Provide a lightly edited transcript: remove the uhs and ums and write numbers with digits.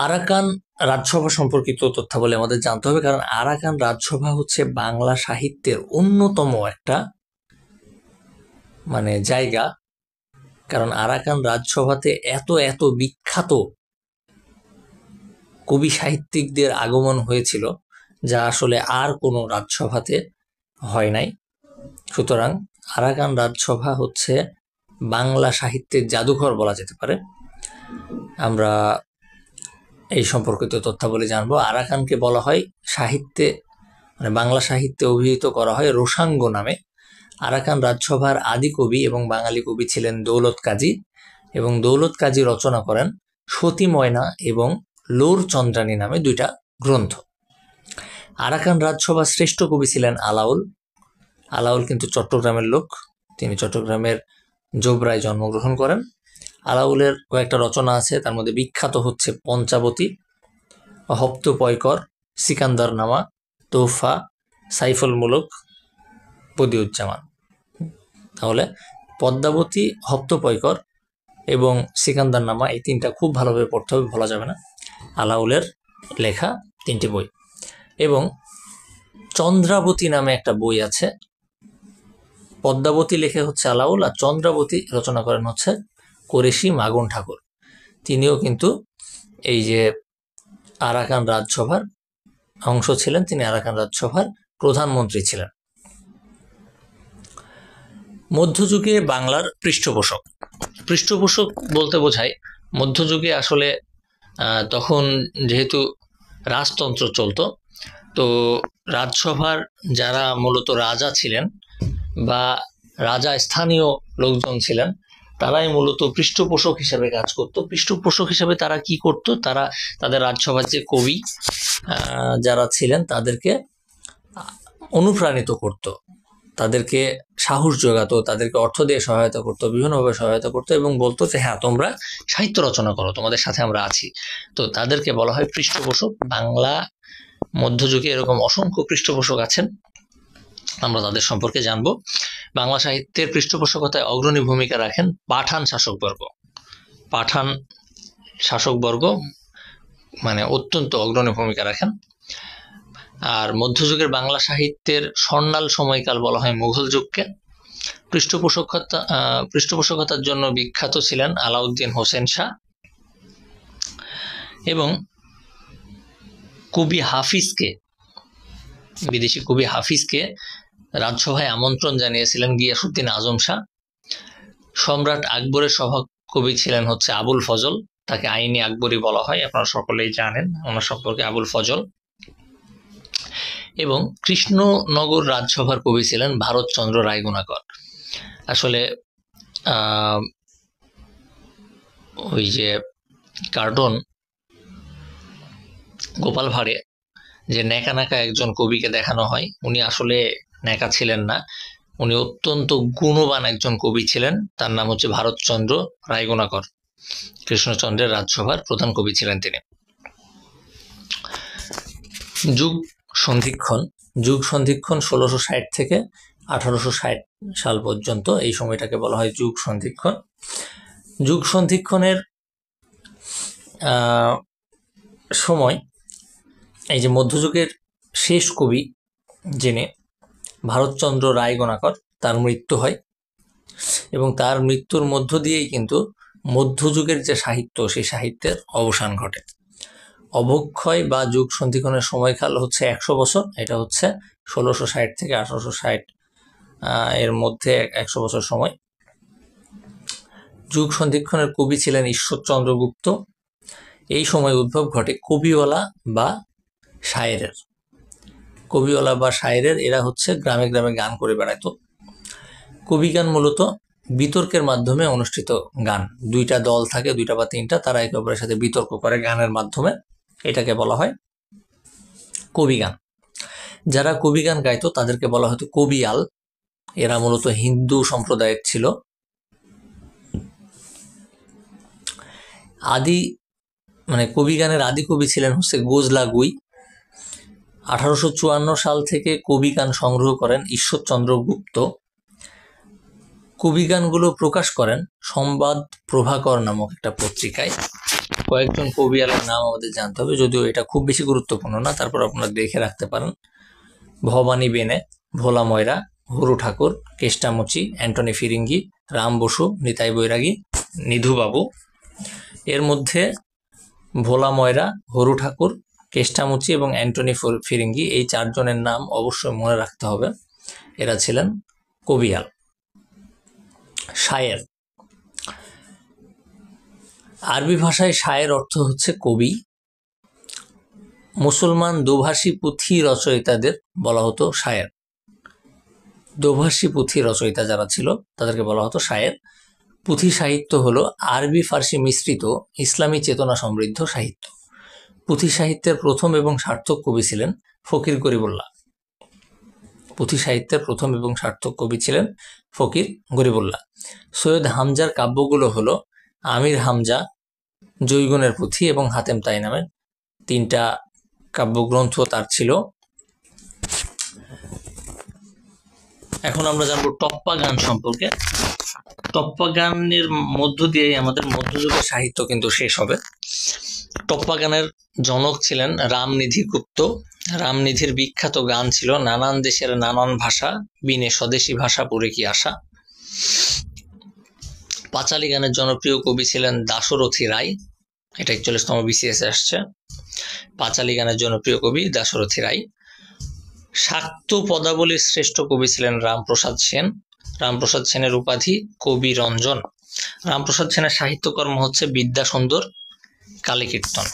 Arakan রাজসভা সম্পর্কিত তথ্যাবলী আমাদের জানতে হবে, কারণ আরাকান রাজসভা হচ্ছে বাংলা সাহিত্যের অন্যতম একটা জায়গা। কারণ আরাকান রাজসভাতে এত এত বিখ্যাত কবি সাহিত্যিকদের আগমন হয়েছিল, যা আসলে আর কোনো রাজসভাতে হয় নাই। সুতরাং আরাকান রাজসভা হচ্ছে বাংলা সাহিত্যের জাদুঘর বলা যেতে পারে। আমরা এই সম্পর্কিত তথ্যাবলী জানবো। আরাকানকে বলা হয় সাহিত্যে, বাংলা সাহিত্যে অভিহিত করা হয় রোসাঙ্গ নামে। আরাকান রাজসভার আদি কবি এবং বাঙালি কবি ছিলেন দৌলত কাজী, এবং দৌলত কাজী রচনা করেন সতী ময়না এবং লোর চন্দ্রানী নামে দুইটা গ্রন্থ। আরাকান রাজসভার শ্রেষ্ঠ কবি ছিলেন আলাউল। আলাউল কিন্তু চট্টগ্রামের লোক, তিনি চট্টগ্রামের জোবরায় জন্মগ্রহণ করেন। আলাউলের কয়েকটা রচনা আছে, তার মধ্যে বিখ্যাত হচ্ছে পঞ্চাবতী, হপ্তপয়কর, সিকান্দার নামা, তোহফা, সাইফুল মুলক, বদিউজ্জামান। তাহলে পদ্মাবতী, হপ্তপয়কর এবং সিকান্দার নামা, এই তিনটা খুব ভালোভাবে পড়তে হবে, ভোলা যাবে না। আলাউলের লেখা তিনটি বই। এবং চন্দ্রাবতী নামে একটা বই আছে। পদ্মাবতী লেখে হচ্ছে আলাউল, আর চন্দ্রাবতী রচনা করেন হচ্ছে কোরেশি মাগন ঠাকুর। তিনিও কিন্তু এই যে আরাকান রাজসভার অংশ ছিলেন, তিনি আরাকান রাজসভার প্রধানমন্ত্রী ছিলেন। মধ্যযুগে বাংলার পৃষ্ঠপোষক। পৃষ্ঠপোষক বলতে বোঝায় মধ্যযুগে আসলে তখন যেহেতু রাজতন্ত্র চলতো, তো রাজসভার যারা মূলত রাজা ছিলেন বা রাজা স্থানীয় লোকজন ছিলেন, তারাই মূলত পৃষ্ঠপোষক হিসেবে কাজ করত। পৃষ্ঠপোষক হিসেবে তারা কি করত, তারা তাদের রাজসভার যে কবি যারা ছিলেন তাদেরকে অনুপ্রাণিত করত, তাদেরকে সাহস যোগাতো, তাদেরকে অর্থ দিয়ে সহায়তা করতো, বিভিন্নভাবে সহায়তা করতো এবং বলতো যে হ্যাঁ, তোমরা সাহিত্য রচনা করো, তোমাদের সাথে আমরা আছি। তো তাদেরকে বলা হয় পৃষ্ঠপোষক। বাংলা মধ্যযুগে এরকম অসংখ্য পৃষ্ঠপোষক আছেন, আমরা তাদের সম্পর্কে জানবো। বাংলা সাহিত্যের পৃষ্ঠপোষকতায় অগ্রণী ভূমিকা রাখেন পাঠান শাসকবর্গ। পাঠান শাসকবর্গ অত্যন্ত অগ্রণী ভূমিকা রাখেন। আর মধ্যযুগের বাংলা সাহিত্যের স্বর্ণাল সময়কাল বলা হয় মুঘল যুগকে। পৃষ্ঠপোষকতার জন্য বিখ্যাত ছিলেন আলাউদ্দিন হোসেন শাহ, এবং কবি হাফিজকে, বিদেশি কবি হাফিজকে রাজসভায় আমন্ত্রণ জানিয়েছিলেন গিয়াসউদ্দিন আজম শাহ। সম্রাট আকবরের সভাকবি ছিলেন হচ্ছে আবুল ফজল, তাকে আইনি আকবরী বলা হয়, আপনারা সকলেই জানেন ওনার সম্পর্কে, আবুল ফজল। এবং কৃষ্ণনগর রাজসভার কবি ছিলেন ভারতচন্দ্র রায়গুণাকর। আসলে ওই যে কার্টুন গোপাল ভাঁড়ে যে ন্যাকা ন্যাকা একজন কবিকে দেখানো হয়, উনি আসলে ন্যাকা ছিলেন না, উনি অত্যন্ত গুণবান একজন কবি ছিলেন। তার নাম হচ্ছে ভারতচন্দ্র রায়গুণাকর। কৃষ্ণচন্দ্রের রাজসভার প্রধান কবি ছিলেন তিনি। যুগ সন্ধিক্ষণ। যুগ সন্ধিক্ষণ 1660 থেকে 1860 সাল পর্যন্ত, এই সময়টাকে বলা হয় যুগ সন্ধিক্ষণ। যুগ সন্ধিক্ষণের সময় এই যে মধ্যযুগের শেষ কবি যিনি ভারতচন্দ্র রায়গুণাকর, তার মৃত্যু হয়, এবং তার মৃত্যুর মধ্য দিয়েই কিন্তু মধ্যযুগের যে সাহিত্য, সেই সাহিত্যের অবসান ঘটে। অবক্ষয় বা যুগ সন্ধিক্ষণের সময়কাল হচ্ছে 100 বছর। এটা হচ্ছে 1660 থেকে 1860 এর মধ্যে 100 বছর সময়। যুগ সন্ধিক্ষণের কবি ছিলেন ঈশ্বরচন্দ্র গুপ্ত। এই সময় উদ্ভব ঘটে কবিওয়ালা বা শায়েরের। কবিওয়ালা বা শায়েরের এরা হচ্ছে গ্রামে গ্রামে গান করে বেড়াতো। কবিগান মূলত বিতর্কের মাধ্যমে অনুষ্ঠিত গান। দুইটা দল থাকে, দুইটা বা তিনটা, তারা একে অপরের সাথে বিতর্ক করে গানের মাধ্যমে, এটাকে বলা হয় কবিগান। যারা কবিগান গাইতো তাদেরকে বলা হতো কবিয়াল। এরা মূলত হিন্দু সম্প্রদায়ের ছিল। কবিগানের আদি কবি ছিলেন হচ্ছে গোজলা গুই। 1854 সাল থেকে কবিগান সংগ্রহ করেন ঈশ্বরচন্দ্র গুপ্ত। কবিগানগুলো প্রকাশ করেন সংবাদ প্রভাকর নামক একটা পত্রিকায়। কয়েকজন কবিয়ালের নাম আমাদের জানতে হবে, যদিও এটা খুব বেশি গুরুত্বপূর্ণ না, তারপর আপনারা দেখে রাখতে পারেন। ভবানী বেনে, ভোলা ময়রা, হরু ঠাকুর, কেষ্টামুচি, অ্যান্টনি ফিরিঙ্গি, রাম বসু, নিতাই বৈরাগী, নিধুবাবু। এর মধ্যে ভোলা ময়রা, হরু ঠাকুর, কেষ্টামুচি এবং অ্যান্টনি ফিরিঙ্গি এই চারজনের নাম অবশ্যই মনে রাখতে হবে। এরা ছিলেন কবিয়াল। শায়ের, আরবি ভাষায় শায়ের অর্থ হচ্ছে কবি। মুসলমান দোভাষী পুঁথি রচয়িতাদের বলা হতো শায়ের। দোভাষী পুঁথি রচয়িতা যারা ছিল তাদেরকে বলা হতো শায়ের। পুঁথি সাহিত্য হলো আরবি ফার্সি মিশ্রিত ইসলামী চেতনা সমৃদ্ধ সাহিত্য। পুঁথি সাহিত্যের প্রথম এবং সার্থক কবি ছিলেন ফকির গরিবুল্লাহ। পুঁথি সাহিত্যের প্রথম এবং সার্থক কবি ছিলেন ফকির গরিবুল্লাহ। সৈয়দ হামজার কাব্যগুলো হলো আমির হামজা, জৈগনের পুঁথি এবং হাতেম তাই নামের 3টা কাব্যগ্রন্থ তার ছিল। এখন আমরা জানবো টপ্পা গান সম্পর্কে। টপ্পা গানের মধ্য দিয়েই আমাদের মধ্যযুগের সাহিত্য কিন্তু শেষ হবে। টপ্পা গানের জনক ছিলেন রামনিধি গুপ্ত। রামনিধির বিখ্যাত গান ছিল নানান দেশের নানান ভাষা, বিনে স্বদেশী ভাষা পড়ে কি আশা। পাঁচালী গানের জনপ্রিয় কবি ছিলেন দাশরথী রায়। এটা 41তম BCS আসছে। পাঁচালী গানের জনপ্রিয় কবি দাশরথী রায়। শাক্ত পদাবলীর শ্রেষ্ঠ কবি ছিলেন রামপ্রসাদ সেন। রামপ্রসাদ সেনের উপাধি কবি রঞ্জন। রামপ্রসাদ সেনের সাহিত্যকর্ম হচ্ছে বিদ্যাসুন্দর, কালীকীর্তন।